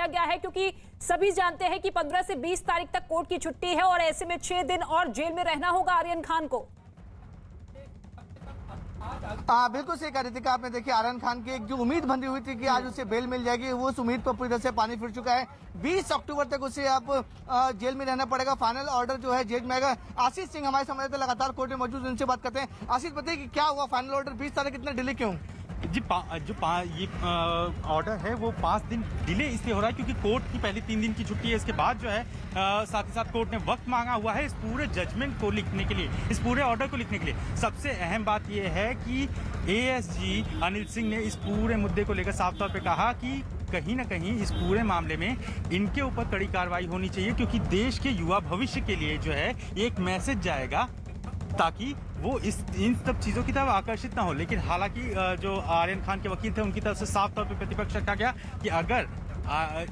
किया गया है, क्योंकि सभी जानते हैं कि 15 से 20 तारीख तक कोर्ट की छुट्टी है और ऐसे में 6 दिन और जेल में रहना होगा आर्यन खान को। बिल्कुल सही कहा रितिका आपने। देखिए आर्यन खान की एक जो उम्मीद बंधी हुई थी कि आज उसे बेल मिल जाएगी, वो उस उम्मीद पर पूरी तरह से पानी फिर चुका है। 20 अक्टूबर तक उसे अब जेल में रहना पड़ेगा। फाइनल ऑर्डर जो है जेल में आएगा। आशीष सिंह हमारे संवाददाता लगातार कोर्ट में मौजूद, उनसे बात करते हैं। आशीष बताइए कि क्या हुआ, फाइनल ऑर्डर 20 तारीख इतना डिले क्यों? जी ये ऑर्डर है वो 5 दिन डिले इसलिए हो रहा है क्योंकि कोर्ट की पहले 3 दिन की छुट्टी है। इसके बाद जो है साथ ही साथ कोर्ट ने वक्त मांगा हुआ है इस पूरे जजमेंट को लिखने के लिए, इस पूरे ऑर्डर को लिखने के लिए। सबसे अहम बात ये है कि एएसजी अनिल सिंह ने इस पूरे मुद्दे को लेकर साफ तौर पे कहा कि कहीं ना कहीं इस पूरे मामले में इनके ऊपर कड़ी कार्रवाई होनी चाहिए, क्योंकि देश के युवा भविष्य के लिए जो है एक मैसेज जाएगा ताकि वो इन सब चीज़ों की तरफ आकर्षित ना हो। लेकिन हालांकि जो आर्यन खान के वकील थे उनकी तरफ से साफ तौर पे प्रतिपक्ष रखा गया कि अगर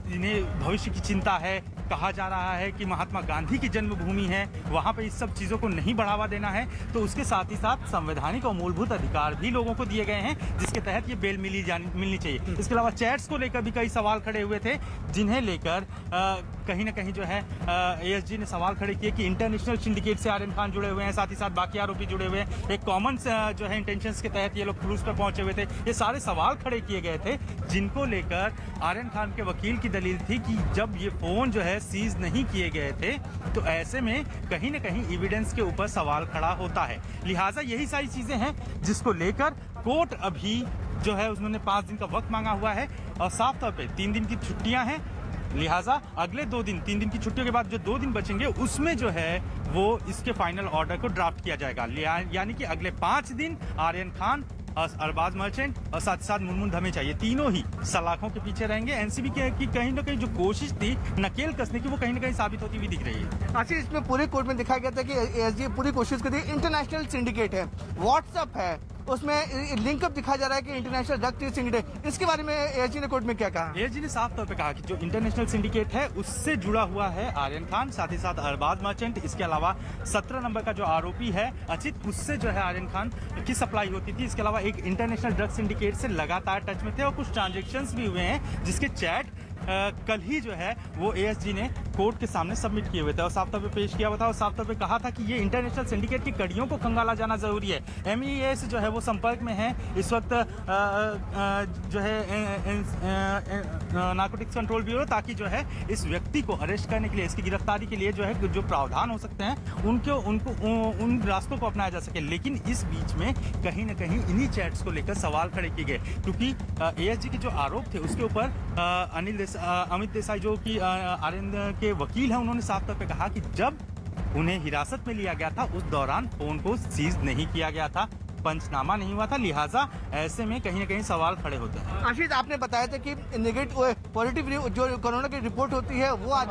इन्हें भविष्य की चिंता है, कहा जा रहा है कि महात्मा गांधी की जन्मभूमि है, वहाँ पे इस सब चीज़ों को नहीं बढ़ावा देना है, तो उसके साथ ही साथ संवैधानिक और मूलभूत अधिकार भी लोगों को दिए गए हैं जिसके तहत ये बेल मिलनी चाहिए। इसके अलावा चैट्स को लेकर भी कई सवाल खड़े हुए थे, जिन्हें लेकर कहीं ना कहीं जो है एएसजी ने सवाल खड़े किए कि इंटरनेशनल सिंडिकेट से आर्यन खान जुड़े हुए हैं, साथ ही साथ बाकी आरोपी जुड़े हुए हैं, एक कॉमन जो है इंटेंशंस के तहत ये लोग क्रूज पर पहुंचे हुए थे। ये सारे सवाल खड़े किए गए थे जिनको लेकर आर्यन खान के वकील की दलील थी कि जब ये फोन जो है सीज नहीं किए गए थे तो ऐसे में कहीं ना कहीं एविडेंस के ऊपर सवाल खड़ा होता है। लिहाजा यही सारी चीजें हैं जिसको लेकर कोर्ट अभी जो है उन्होंने 5 दिन का वक्त मांगा हुआ है और साफ तौर पे 3 दिन की छुट्टियां हैं। लिहाजा अगले 2 दिन, 3 दिन की छुट्टियों के बाद जो 2 दिन बचेंगे उसमें जो है वो इसके फाइनल ऑर्डर को ड्राफ्ट किया जाएगा। यानी कि अगले 5 दिन आर्यन खान, अरबाज मर्चेंट और साथ साथ मुनमुन धमेचा, ये तीनों ही सलाखों के पीछे रहेंगे। एनसीबी की कहीं ना कहीं जो कोशिश थी नकेल कसने की, वो कहीं ना कहीं साबित होती हुई दिख रही है। अच्छा, इसमें पूरे कोर्ट में दिखाया गया था कि एएसजी पूरी कोशिश कर रही है। इंटरनेशनल सिंडिकेट है, व्हाट्सएप है, उसमें लिंकअप दिखाया जा रहा है कि इंटरनेशनल ड्रग सिंडिकेट। इसके बारे में एएसजी ने कोर्ट में क्या कहा? एएसजी ने साफ तौर पे कहा कि जो इंटरनेशनल सिंडिकेट है उससे जुड़ा हुआ है आर्यन खान, साथ ही साथ अरबाज मर्चेंट, इसके अलावा 17 नंबर का जो आरोपी है अचित, उससे जो है आर्यन खान की सप्लाई होती थी। इसके अलावा एक इंटरनेशनल ड्रग सिंडिकेट से लगातार टच में थे और कुछ ट्रांजेक्शन्स भी हुए हैं जिसके चैट कल ही जो है वो एएसजी ने कोर्ट के सामने सबमिट किए हुए थे और साफ तौर पे पेश किया हुआ था और साफ तौर पे कहा था कि ये इंटरनेशनल सिंडिकेट की कड़ियों को खंगाला जाना जरूरी है। एमईएस जो है वो संपर्क में है इस वक्त जो है नार्कोटिक्स कंट्रोल ब्यूरो, ताकि जो है इस व्यक्ति को अरेस्ट करने के लिए, इसकी गिरफ्तारी के लिए जो है जो प्रावधान हो सकते हैं उनको उन रास्तों को अपनाया जा सके। लेकिन इस बीच में कहीं ना कहीं इन्हीं चैट्स को लेकर सवाल खड़े किए गए, क्योंकि एएसजी के जो आरोप थे उसके ऊपर अमित देसाई जो कि आर्यन के वकील हैं, उन्होंने साफ तौर पे कहा कि जब उन्हें हिरासत में लिया गया था उस दौरान फोन को सीज नहीं किया गया था, पंचनामा नहीं हुआ था। लिहाजा ऐसे में कहीं ना कहीं सवाल खड़े होते हैं। आशीष, आपने बताया था कि नेगेटिव पॉजिटिव जो कोरोना की रिपोर्ट होती है वो आज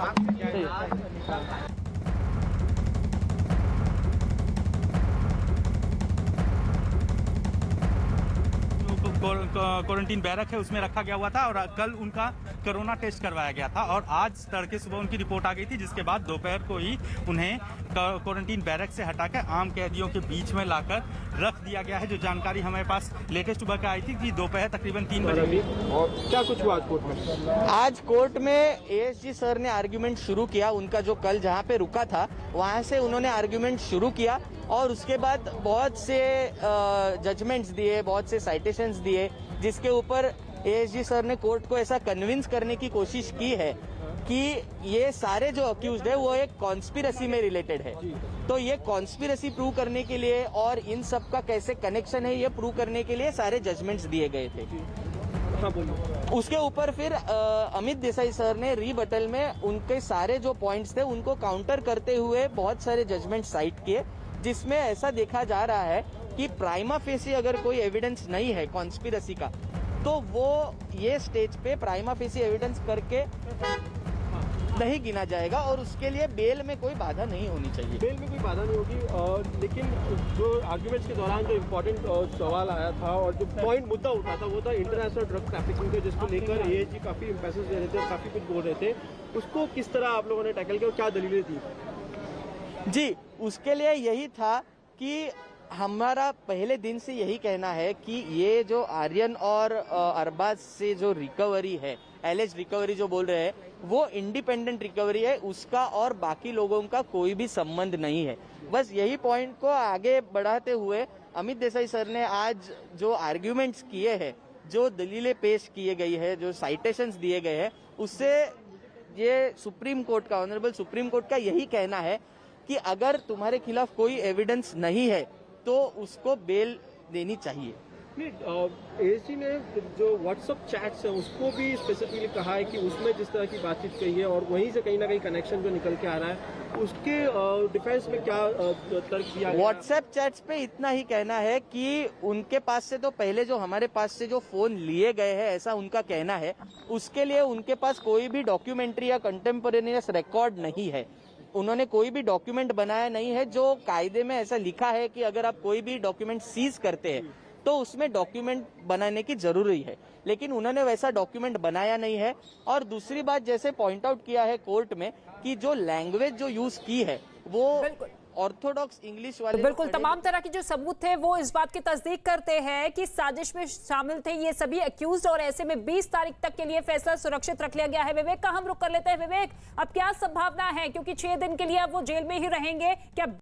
क्वारंटीन बैरक है उसमें रखा गया हुआ था और कल उनका कोरोना टेस्ट करवाया गया था और आज तड़के सुबह उनकी रिपोर्ट आ गई थी, जिसके बाद दोपहर को ही उन्हें क्वारंटीन बैरक से हटाकर आम कैदियों के बीच में लाकर रख दिया गया है। जो जानकारी हमारे पास लेटेस्ट सुबह का आई थी कि दोपहर तकरीबन 3 बजे। और क्या कुछ हुआ आज कोर्ट में? आज कोर्ट में एएसजी सर ने आर्ग्यूमेंट शुरू किया। उनका जो कल जहां पे रुका था वहां से उन्होंने आर्ग्यूमेंट शुरू किया और उसके बाद बहुत से जजमेंट्स दिए, बहुत से साइटेशंस दिए, जिसके ऊपर एएसजी सर ने कोर्ट को ऐसा कन्विंस करने की कोशिश की है कि ये सारे जो अक्यूज्ड है वो एक कॉन्स्पिरेसी में रिलेटेड है। तो ये कॉन्स्पिरेसी प्रूव करने के लिए और इन सब का कैसे कनेक्शन है ये प्रूव करने के लिए सारे जजमेंट्स दिए गए थे। उसके ऊपर फिर अमित देसाई सर ने रीबटल में उनके सारे जो पॉइंट्स थे उनको काउंटर करते हुए बहुत सारे जजमेंट साइट किए, जिसमें ऐसा देखा जा रहा है कि प्राइमा फेसी अगर कोई एविडेंस नहीं है कॉन्स्पिरेसी का, तो वो ये स्टेज पे प्राइमा फेसी एविडेंस करके नहीं गिना जाएगा और उसके लिए बेल में कोई बाधा नहीं होनी चाहिए। बेल में कोई बाधा नहीं होगी, लेकिन जो आर्ग्यूमेंट्स के दौरान जो इम्पोर्टेंट सवाल आया था और जो पॉइंट मुद्दा उठा था वो था इंटरनेशनल ड्रग ट्रैफिकिंग, जिसको लेकर एएसजी काफ़ी एम्फेसिस दे रहे थे, काफ़ी कुछ बोल रहे थे। उसको किस तरह आप लोगों ने टैकल किया और क्या दलीलें थी? जी, उसके लिए यही था कि हमारा पहले दिन से यही कहना है कि ये जो आर्यन और अरबाज से जो रिकवरी है एलिज रिकवरी जो बोल रहे हैं वो इंडिपेंडेंट रिकवरी है, उसका और बाकी लोगों का कोई भी संबंध नहीं है। बस यही पॉइंट को आगे बढ़ाते हुए अमित देसाई सर ने आज जो आर्ग्यूमेंट्स किए हैं, जो दलीलें पेश किए गई है, जो साइटेशंस दिए गए हैं, उससे ये सुप्रीम कोर्ट का, ऑनरेबल सुप्रीम कोर्ट का यही कहना है कि अगर तुम्हारे खिलाफ कोई एविडेंस नहीं है तो उसको बेल देनी चाहिए। एएसजी ने जो व्हाट्सएप चैट्स है उसको भी स्पेसिफिकली कहा है कि उसमें जिस तरह की बातचीत कही है और वहीं से कहीं ना कहीं कनेक्शन जो निकल के आ रहा है, उसके डिफेंस में क्या तर्क दिया गया? व्हाट्सएप चैट्स पे इतना ही कहना है कि उनके पास से तो पहले जो हमारे पास से जो फोन लिए गए हैं, ऐसा उनका कहना है, उसके लिए उनके पास कोई भी डॉक्यूमेंट्री या कंटेम्पोरेनियस रिकॉर्ड नहीं है। उन्होंने कोई भी डॉक्यूमेंट बनाया नहीं है। जो कायदे में ऐसा लिखा है कि अगर आप कोई भी डॉक्यूमेंट सीज करते हैं तो उसमें डॉक्यूमेंट बनाने की जरूरी है, लेकिन उन्होंने वैसा डॉक्यूमेंट बनाया नहीं है। और दूसरी बात, जैसे पॉइंट आउट किया है कोर्ट में कि जो लैंग्वेज जो यूज की है वो ऑर्थोडॉक्स इंग्लिश वाले, बिल्कुल तमाम तरह के जो सबूत थे वो इस बात की तस्दीक करते हैं कि साजिश में शामिल थे ये सभी अक्यूज्ड, और ऐसे में 20 तारीख तक के लिए फैसला सुरक्षित रख लिया गया है। विवेक का हम रुख कर लेते हैं। विवेक, अब क्या संभावना है, क्योंकि 6 दिन के लिए अब वो जेल में ही रहेंगे, क्या